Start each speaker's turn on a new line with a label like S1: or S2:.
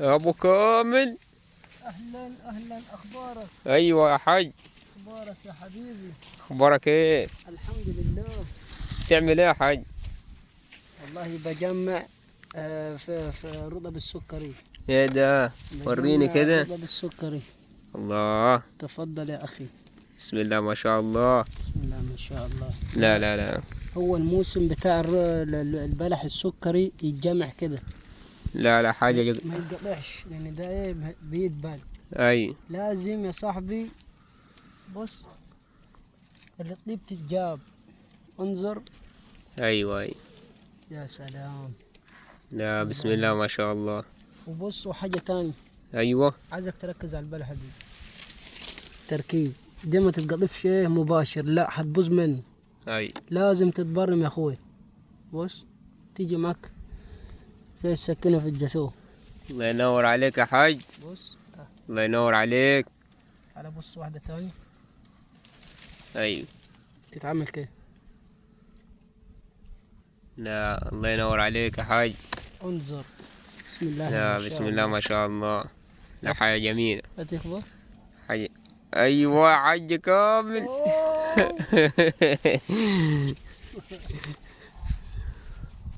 S1: ابو كامل.
S2: اهلا اهلا، اخبارك؟
S1: ايوه يا حاج.
S2: اخبارك يا حبيبي؟
S1: اخبارك ايه؟
S2: الحمد لله.
S1: تعمل ايه يا حاج؟
S2: والله بجمع في رطب السكري.
S1: ايه ده؟ وريني
S2: بجمع
S1: كده.
S2: رطب السكري.
S1: الله.
S2: تفضل يا اخي.
S1: بسم الله ما شاء الله.
S2: بسم الله ما شاء الله.
S1: لا لا لا.
S2: هو الموسم بتاع البلح السكري يتجمع كده.
S1: لا لا حاجة
S2: ما يتقطعش لان ده ايه بيدبل.
S1: اي.
S2: لازم يا صاحبي. بص، الرطيب تتجاب. انظر.
S1: ايوه اي.
S2: يا سلام.
S1: لا بسم الله ما شاء الله.
S2: وبص، وحاجة تانية.
S1: ايوه.
S2: عايزك تركز على البلح دي. تركيز. دي ما تتقطفش ايه مباشر، لا هتبوظ مني.
S1: اي.
S2: لازم تتبرم يا اخوي. بص، تيجي معك زي السكينة في الجسور.
S1: الله ينور عليك يا حاج.
S2: بص.
S1: الله ينور عليك.
S2: على بص واحدة تانية.
S1: ايوه.
S2: تتعمل كده.
S1: لا الله ينور عليك يا حاج.
S2: انظر. بسم الله
S1: لا
S2: ما شاء
S1: بسم الله ما شاء الله. لا حاجة جميلة.
S2: هتكبر.
S1: حاجة. ايوه حاج كامل.